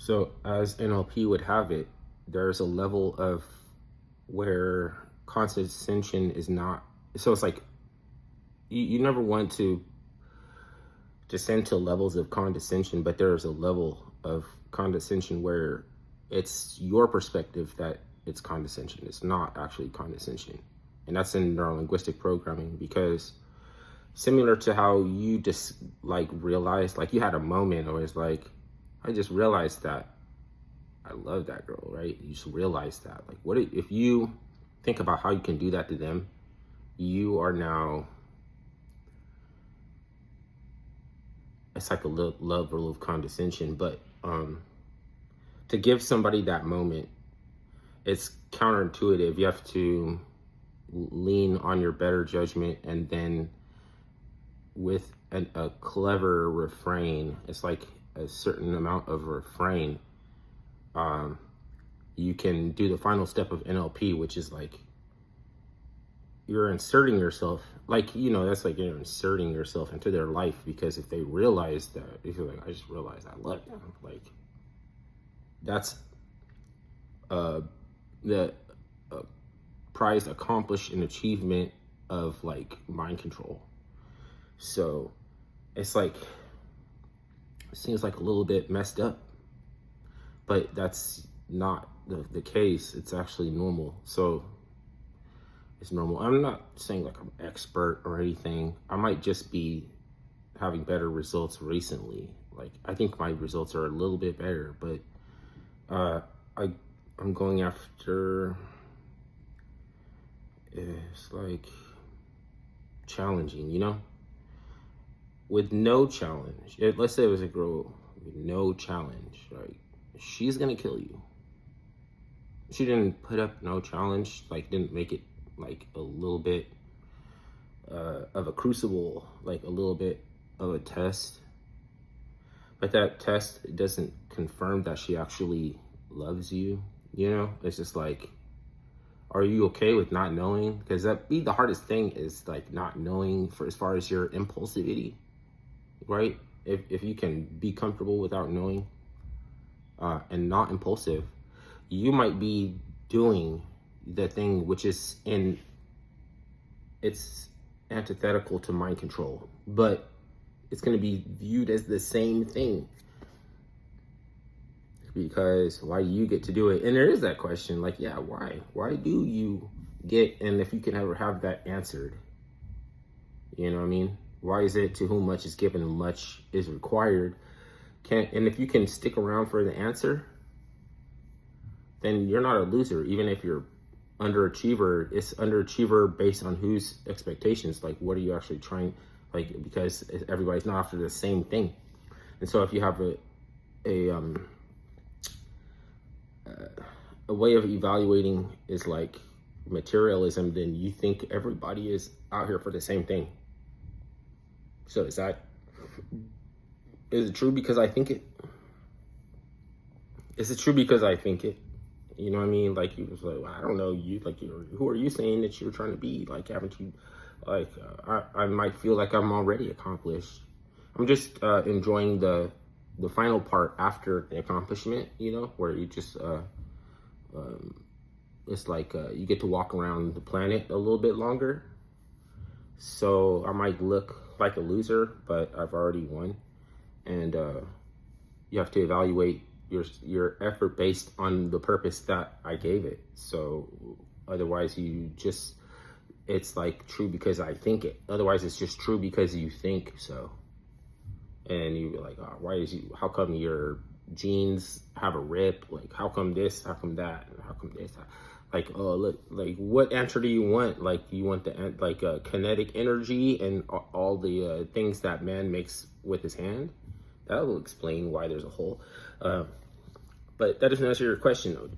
So, as NLP would have it, there's a level of where condescension is not. So it's like you never want to descend to levels of condescension, but there's a level of condescension where it's your perspective that it's condescension. It's not actually condescension. And that's in neurolinguistic programming, because similar to how you just like realized, like you had a moment where it's like, I just realized that I love that girl, right? You just realize that. Like, what if you think about how you can do that to them? You are now, it's like a little level of condescension, but to give somebody that moment, it's counterintuitive. You have to lean on your better judgment, and then with a clever refrain, it's like a certain amount of refrain, you can do the final step of NLP, which is like you're inserting yourself, like, you know, that's like you're inserting yourself into their life, because if they realize that, if you're like, I just realized I love them, like that's the prized accomplished an achievement of like mind control. So it's like, it seems like a little bit messed up, but that's not the case. It's actually normal. So it's normal. I'm not saying like I'm expert or anything. I might just be having better results recently. Like, I think my results are a little bit better, but I'm going after, it's like challenging, you know? With no challenge. Let's say it was a girl with no challenge, right? She's gonna kill you. She didn't put up no challenge, like didn't make it like a little bit of a crucible, like a little bit of a test. But that test doesn't confirm that she actually loves you, you know? It's just like, are you okay with not knowing? Because that be the hardest thing, is like not knowing for as far as your impulsivity, right? If you can be comfortable without knowing and not impulsive, you might be doing the thing which is it's antithetical to mind control, but it's going to be viewed as the same thing, because why do you get to do it? And there is that question, like, yeah, why do you get, and if you can ever have that answered, you know what I mean? Why is it to whom much is given, much is required? And if you can stick around for the answer, then you're not a loser. Even if you're underachiever, it's underachiever based on whose expectations. Like, what are you actually trying? Like, because everybody's not after the same thing. And so if you have a way of evaluating is like materialism, then you think everybody is out here for the same thing. So is it true because I think it? Is it true because I think it? You know what I mean? Like, you was like, well, I don't know, you, like, who are you saying that you're trying to be? Like, haven't you, like, I might feel like I'm already accomplished. I'm just enjoying the final part after the accomplishment, you know, where you just, it's like you get to walk around the planet a little bit longer. So I might look like a loser, but I've already won. And you have to evaluate your effort based on the purpose that I gave it. So otherwise it's like true because I think it. Otherwise it's just true because you think so. And you're like, oh, how come your jeans have a rip? Like, how come this? How come that? How come this? Like, oh, look, like, what answer do you want? Like, you want the, like, kinetic energy and all the things that man makes with his hand? That will explain why there's a hole. But that doesn't answer your question, though.